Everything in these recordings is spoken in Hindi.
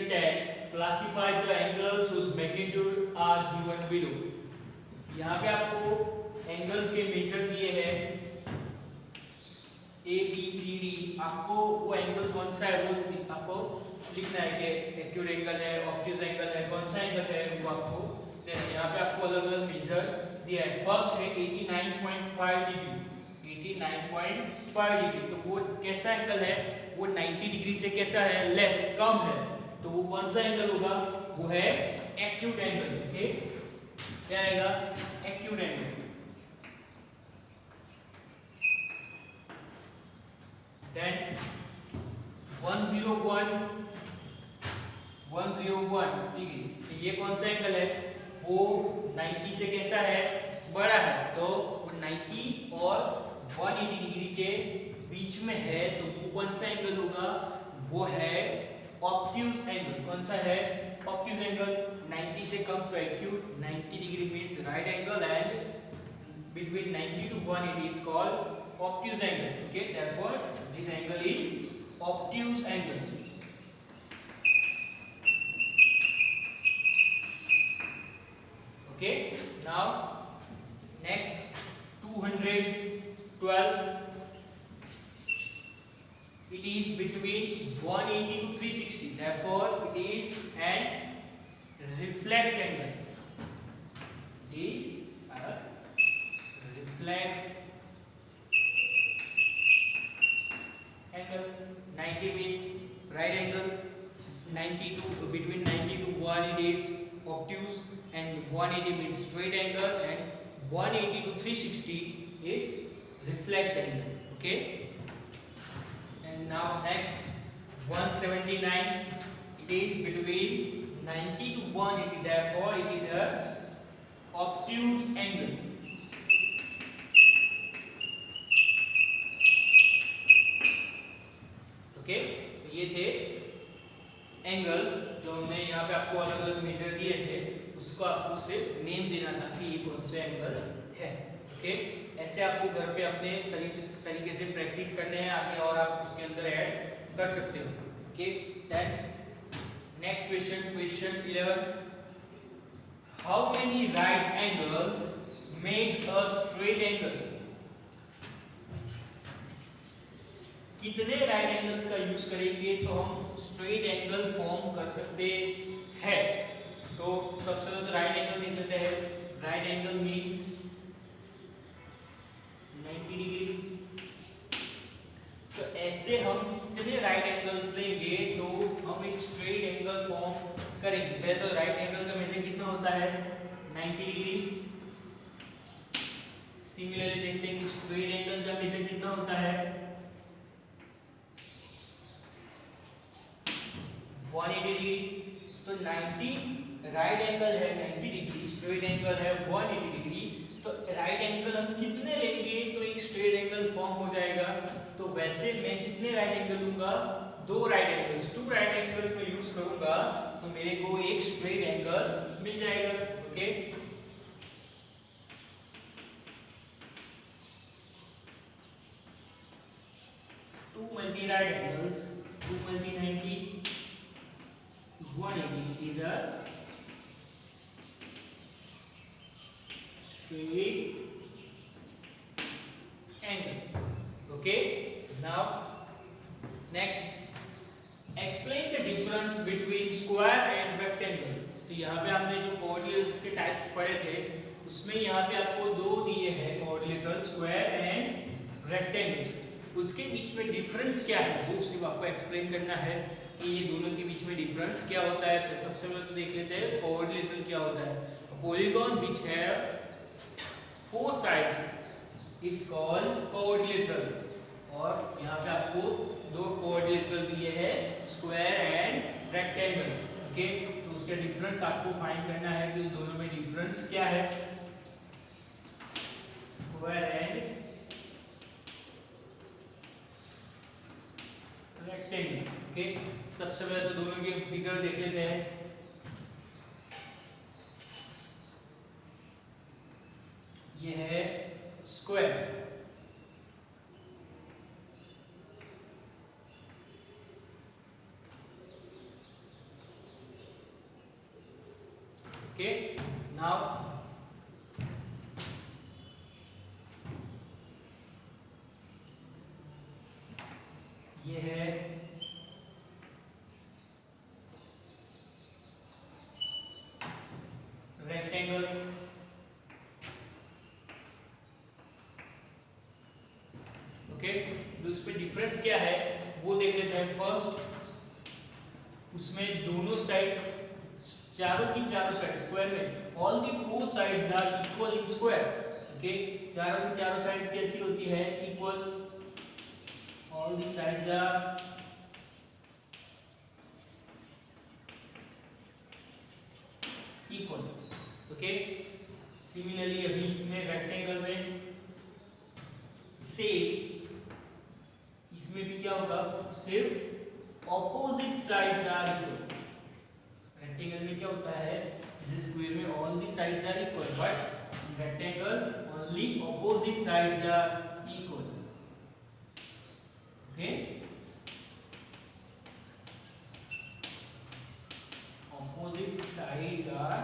10 classify the angles whose magnitude are given below। यहाँ पे आपको एंगल्स के मेजर दिए हैं ए बी सी डी। आपको वो एंगल कौन सा है वो आपको लिखना है कि एक्यूट एंगल है, ऑब्ट्यूज एंगल है, कौन सा एंगल है वो आपको देना है। यहाँ पे आपको अलग अलग मेजर दिया है। फर्स्ट है 89.5 डिग्री, 89.5 डिग्री। तो वो कैसा एंगल है, वो 90 डिग्री से कैसा है, लेस, कम है। तो वो कौन सा एंगल होगा, वो है एक्यूट एंगल। ओके, क्या आएगा, एक्यूट एंगल। देन 101 डिग्री, तो ये कौन सा एंगल है, वो 90 से कैसा है, बड़ा है। तो वो 90 और 180 डिग्री के बीच में है। तो वो कौन सा एंगल होगा, वो है ऑब्ट्यूज एंगल। कौन सा है, ऑब्ट्यूज एंगल। 90 से कम तो acute, 90 degree means right angle, and between 90 to 180 it's called obtuse angle। okay, therefore this angle is obtuse angle। okay, now next 212, it is between 180 to 360, therefore it is an reflex angle। it is a reflex angle। 90 means right angle, 90 to between 90 to 180 is obtuse, and 180 means straight angle, and 180 to 360 is reflex angle। okay, and now next 179, it is between 90 to 180, therefore it is a obtuse angle। Okay, तो ये थे एंगल्स जो हमने यहाँ पे आपको अलग अलग मेजर दिए थे। उसको आपको सिर्फ नेम देना था कि ये कौन से एंगल है। ओके, ऐसे आपको घर पे अपने तरीके से प्रैक्टिस करने हैं आगे, और आप उसके अंदर ऐड कर सकते हो। Okay, then next question, question 11, how many right angles make a straight angle. कितने राइट एंगल्स का यूज करेंगे तो हम स्ट्रेट एंगल फॉर्म कर सकते हैं। तो सबसे पहले तो राइट एंगल देख लेते हैं। Right angle means 90 degree. तो ऐसे हम कितने राइट एंगल्स लेंगे तो हम एक स्ट्रेट एंगल फॉर्म करेंगे। पहले तो राइट एंगल का मेजर कितना होता है, 90 डिग्री। सिमिलरली देखते हैं कि स्ट्रेट एंगल का मेजर कितना होता है, 180 डिग्री। तो 90 राइट एंगल है 90 डिग्री, स्ट्रेट एंगल है 180 डिग्री। तो राइट एंगल हम कितने लेंगे तो एक स्ट्रेट एंगल फॉर्म हो जाएगा। तो वैसे मैं कितने राइट एंगल लूंगा, 2 राइट एंगल्स, 2 राइट एंगल्स में यूज करूंगा तो मेरे को एक स्ट्रेट एंगल मिल जाएगा। Okay, two multi right angles, 2 multi 90 180 is a straight angle। okay, now next explain the difference between square and rectangle। तो यहाँ पे हमने जो कोऑर्डिनेट्स के टाइप्स पढ़े थे उसमें यहाँ पे आपको 2 दिए हैं, कोऑर्डिनेटर स्क्वायर एंड रेक्टेंगल। उसके बीच में डिफरेंस क्या है वो सिर्फ आपको एक्सप्लेन करना है कि ये दोनों के बीच में डिफरेंस क्या होता है। तो सबसे पहले तो देख लेते हैं कोऑर्डिनेटर क्या होता है। Polygon which have 4 sides is called coordinator. और यहाँ पे आपको 2 कोऑर्डिनेटर दिए हैं, स्क्वायर एंड रेक्टेंगल। ओके, तो उसका डिफरेंस आपको फाइंड करना है कि दोनों में डिफरेंस क्या है, स्क्वायर एंड रेक्टेंगल। ओके, सबसे पहले तो दोनों के फिगर देख लेते हैं। ये है स्क्वायर, ओके नाउ ये है रेक्टेंगल, ओके तो इसमें डिफरेंस क्या है वो देख लेते हैं। फर्स्ट उसमें दोनों साइड चारों की चारों साइड स्क्वायर में all the four sides are equal in square, okay चारों की चारों साइड्स कैसी होती है equal, all the sides are equal, okay similarly अभी इसमें रेक्टेंगल में सेम इसमें भी क्या होगा सिर्फ opposite sides are equal. Rectangle में क्या होता है जैसे स्क्वायर में all the sides are equal but rectangle only opposite sides are equal, okay opposite sides are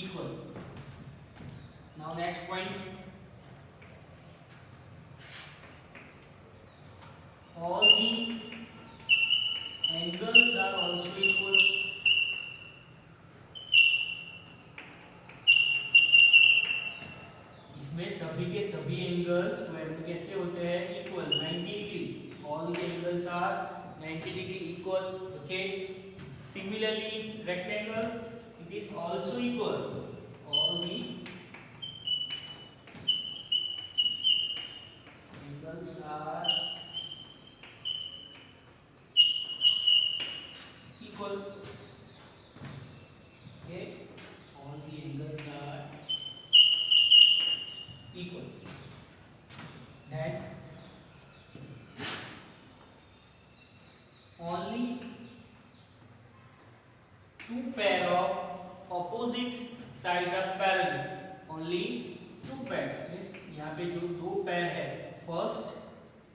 equal. Now next point, all the angles are also equal, इसमें सभी के सभी एंगल्स स्क्वायर में कैसे होते हैं equal 90 degree, all the angles are 90 degree equal, okay similarly rectangle it is also equal, all the angles are equal, okay all the angles are equal, then only two pair of opposite sides are parallel, only two pair means यहाँ पे जो दो पैर है फर्स्ट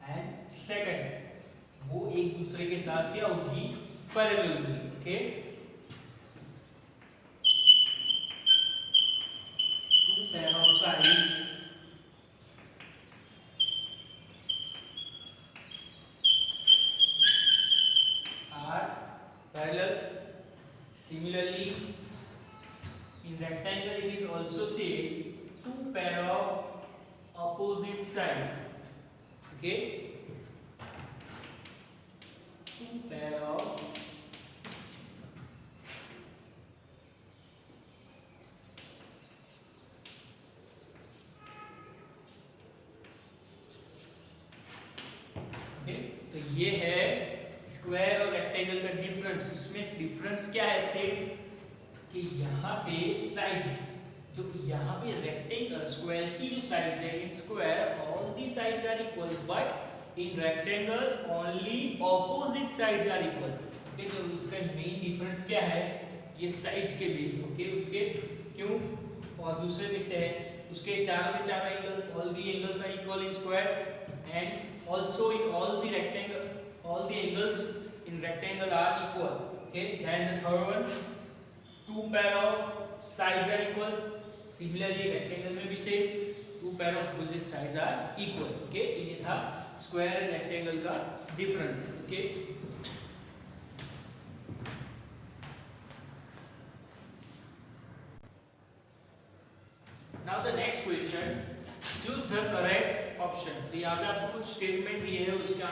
एंड सेकंड वो एक दूसरे के साथ क्या होगी पैरेलल होगी, okay two pair of sides are parallel. Similarly in rectangle it is also same, two pair of opposite sides, okay two pair of तो ये है स्क्वायर और रेक्टेंगल का डिफरेंस। इसमें डिफरेंस क्या है सिर्फ कि यहाँ पे साइड्स जो यहाँ पे रेक्टेंगल स्क्वायर की जो साइड्स है in square all the sides are equal but in rectangle only opposite sides are equal, okay तो उसका मेन डिफरेंस क्या है ये साइड्स के बीच, ओके उसके क्यों और दूसरे देखते हैं उसके चारों के चारों angle all the angles are equal in square and also in all the rectangle all the angles in rectangle are equal, okay then the third one two pair of sides are equal, similarly rectangle में भी same two pair of opposite sides are equal, okay ये था square and rectangle का difference, okay now the next question, choose the correct option. तो यहाँ पे आपको कुछ स्टेटमेंट दिए हैं उसके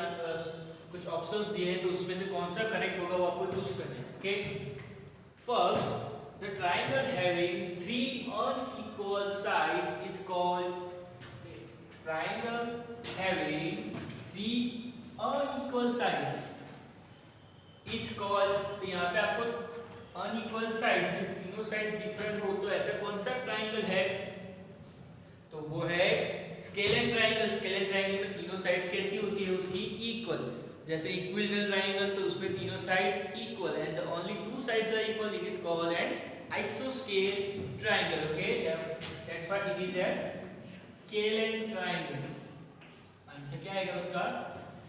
कुछ ऑप्शंस दिए हैं तो उसमें से कौन सा करेक्ट होगा वो आपको चूज करना है, okay first the triangle having three unequal sides is called triangle having three unequal sides is called. तो यहाँ पे आपको अनइक्वल साइड्स मींस तीनों साइड्स डिफरेंट हो तो ऐसा कौन सा ट्रायंगल है तो वो है स्केलेन ट्रायंगल। स्केलेन ट्रायंगल में तीनों साइड्स कैसी होती है उसकी इक्वल, जैसे इक्विलैटरल ट्रायंगल तो उसमें तीनों sides equal and only two sides are equal it is called an आइसोस्केल triangle, okay that's what it is a scalene triangle. Answer क्या आएगा उसका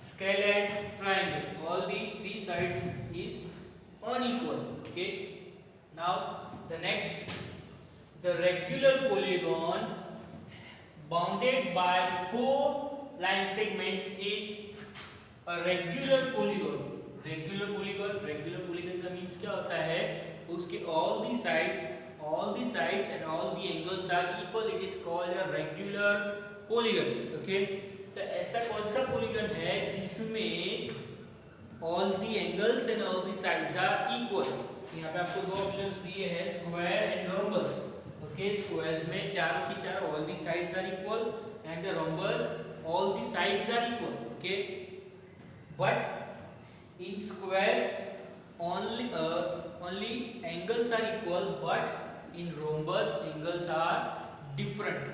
scalene triangle, all the three sides is unequal. Okay, now the next, the regular polygon bounded by 4 line segments is a regular polygon. Regular polygon का मीन्स क्या होता है, उसके all the sides and all the angles are equal, it is called a regular polygon. Okay, तो ऐसा कौन सा polygon है जिसमें all the angles and all the sides are equal? यहाँ पे आपको दो ऑप्शंस दिए हैं, square and rhombus. Okay, squares में चारों की चारों all the sides are equal and the rhombus all the sides are equal. Okay, but in square only angles are equal, but in rhombus angles are different.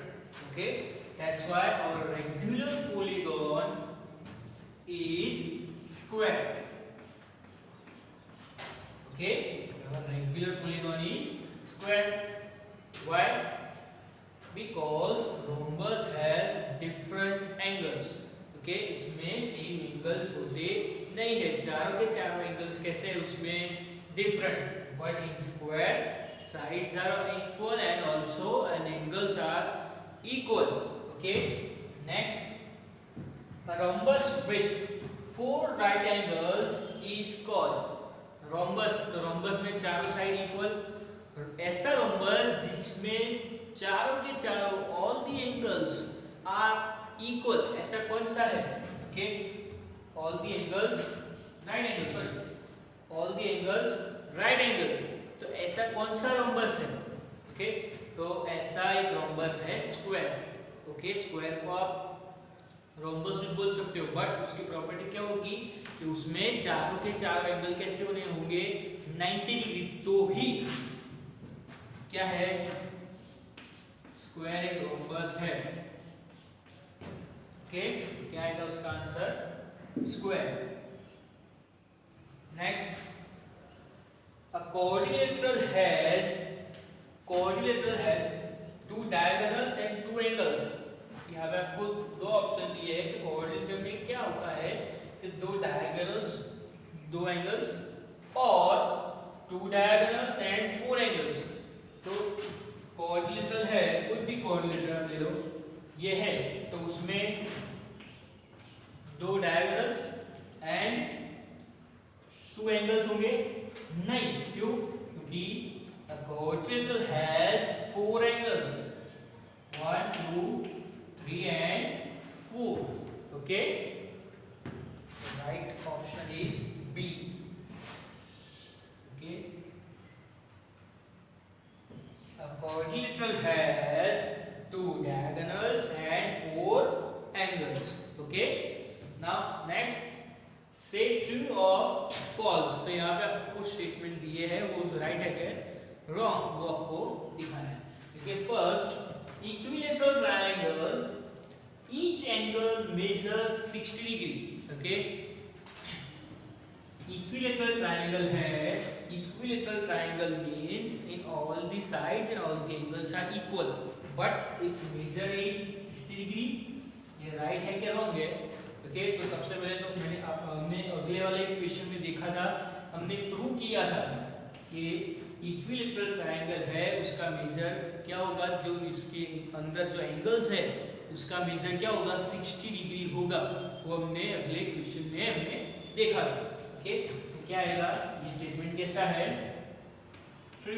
Okay, that's why our regular polygon is square. Okay, our regular polygon is square. Why? Because rhombus has different angles. Okay, इसमें सेम एंगल्स होते नहीं है, चारों के चारों एंगल्स कैसे उसमें different. But in square sides are equal and also and angles are equal. Okay, next, a rhombus with 4 right angles is called rhombus. तो rhombus में चारों साइड इक्वल, ऐसा rhombus जिसमें चारों के चारों all the angles are equal, ऐसा कौन सा है? Okay, all the angles right angle, sorry, all the angles right angle, तो ऐसा कौन सा rhombus है? Okay, तो ऐसा एक rhombus है स्क्वायर. Okay, स्क्वायर को आप rhombus भी बोल सकते हो, बट उसकी प्रॉपर्टी क्या होगी कि उसमें चारों के चारों एंगल कैसे होने होंगे 90 डिग्री, तो ही क्या है, स्क्वायर एक रोम्बस है. ओके, क्या आएगा उसका answer, square. Next, a quadrilateral has 2 diagonals and 2 angles. यहाँ पे आपको दो ऑप्शन दिए हैं कि quadrilateral में क्या होता है कि 2 diagonals 2 angles और 2 diagonals and 4 angles. तो क्वाड्रिलेटरल है, कोई भी क्वाड्रिलेटरल ले लो, ये है, तो उसमें 2 डायगोनल्स एंड 2 एंगल्स होंगे नहीं. क्यों? क्योंकि a quadrilateral has 4 angles, 1 2 3 and 4. Okay, the right option is B. Okay, a quadrilateral has 2 diagonals and 4 angles. Okay, now next, say true or false. तो यहाँ पे आपको स्टेटमेंट दिए हैं, वो राइट है क्या रॉन्ग, वो आपको दिखाना है. देखिए, first, equilateral triangle each angle measures 60 degree. Okay, equilateral triangle है, equilateral triangle means in all the sides and all the angles are equal, but its measure is 60 degree. ये राइट है क्या रॉन्ग है? ओके, तो सबसे पहले तो हमने अगले वाले क्वेश्चन में देखा था, हमने प्रूव किया था कि इक्विलेटरल ट्रायंगल है, उसका मेजर क्या होगा, जो इसके अंदर जो एंगल्स है उसका मेजर क्या होगा 60 डिग्री होगा. वो हमने अगले क्वेश्चन में हमने देखा था. ओके, तो क्या आएगा, ये स्टेटमेंट कैसा है, ट्रू.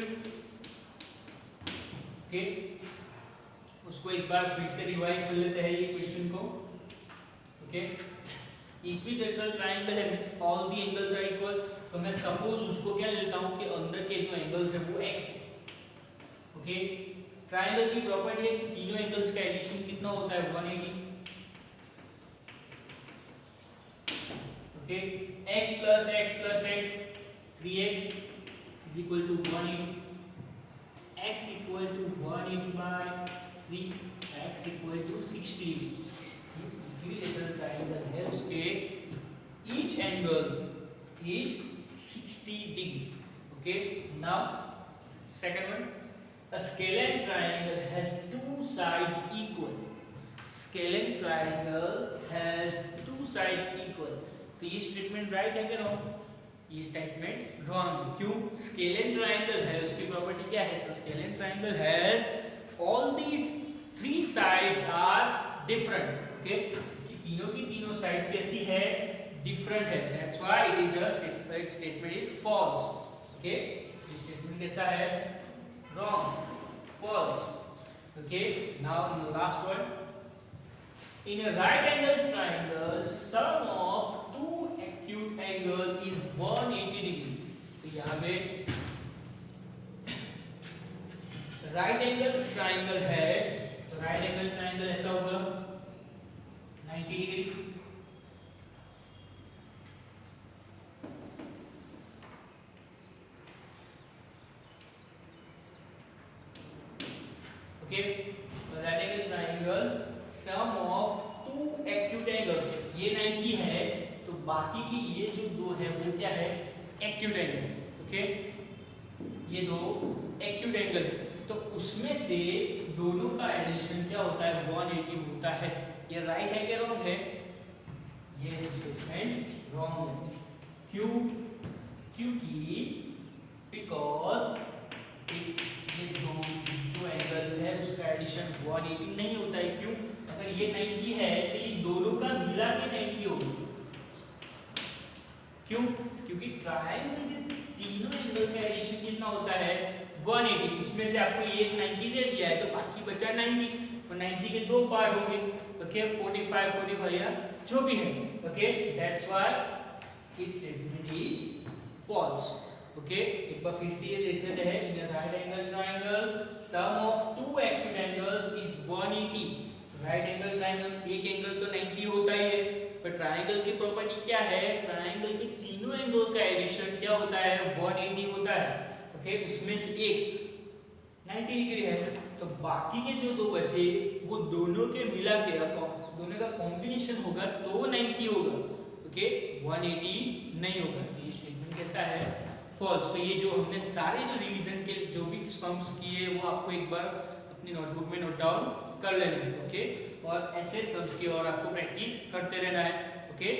ओके, उसको एक बार फिर से रिवाइज कर लेते हैं ये क्वेश्चन को. ओके, इक्विलेटरल ट्रायंगल है means all the angles are equal, तो मैं सपोज उसको क्या लेता हूं कि अंदर के जो एंगल्स है वो x है. ओके, ट्रायंगल की प्रॉपर्टी है कि तीनों एंगल्स का एडिशन कितना होता है 180. Okay, x plus x 3x is equal to 180. x equal to 180 by 3, x equal to 60. इस इक्विलेटरल ट्रायंगल है, उसके each angle is 60 degree. Okay, now second one, a scalene triangle has 2 sides equal. Scalene triangle has 2 sides equal. तो ये स्टेटमेंट राइट है क्या रॉन्ग? ये स्टेटमेंट रॉन्ग है। क्यों? स्केलेन ट्रायंगल है, उसकी प्रॉपर्टी क्या है? Scalene triangle has all the three sides are different. Okay, इसकी तीनों की तीनों साइड्स कैसी है? डिफरेंट है। That's why it is a statement is false. Okay, ये स्टेटमेंट कैसा है? Wrong, false. Okay, now the last one. In a right angle triangle, sum of two acute angle is 180 degree. तो यहाँ पे right angle triangle है, तो right angle triangle ऐसा होगा 90 डिग्री। ओके, तो right angle triangle sum of two acute angles, ये 90 है तो बाकी की ये जो दो है वो क्या है? Acute angle. ओके, ये दो एक्यूट एंगल है, तो उसमें से दोनों का एडिशन क्या होता है? 180 होता है। ये राइट है क्या रॉन्ग है? ये स्टेटमेंट रॉन्ग है। क्यों? क्योंकि बिकॉज ये दो जो एंगल्स है उसका एडिशन 180 नहीं होता है। क्यों? अगर ये 90 है तो ये दोनों का मिला के 90 होगा। क्यों? क्योंकि ट्रायंगल के तीनों एंगल का एडिशन कितना होता है? 180। उसमें से आपको ये 90 दे दिया है तो बाकी बचा 90, और 90 के दो पार्ट होंगे। ओके, 45 45 या जो भी है। ओके, दैट्स व्हाई इस स्टेटमेंट इज फॉल्स। ओके, एक बार फिर से ये देख लेते हैं। In a right angle triangle sum of two acute angles is 180। Right angle triangle एक एंगल तो 90 होता ही है, पर ट्रायंगल की प्रॉपर्टी क्या है? ट्रायंगल के तीनों एंगल का एडिशन क्या होता है? 180 होता है। ओके, उसमें से एक 90 डिग्री है तो बाकी के जो दो बचे वो दोनों के मिला के दोनों का कॉम्बिनेशन होगा तो 90 होगा। ओके, 180 नहीं होगा। तो ये स्टेटमेंट कैसा है? फॉल्स। तो ये जो हमने सारे जो रिवीजन के जो भी सम्स किए वो आपको एक बार अपनी नोटबुक में नोट डाउन कर लेना है। ओके, और ऐसे सम्स की और आपको प्रैक्टिस करते रहना है। ओके,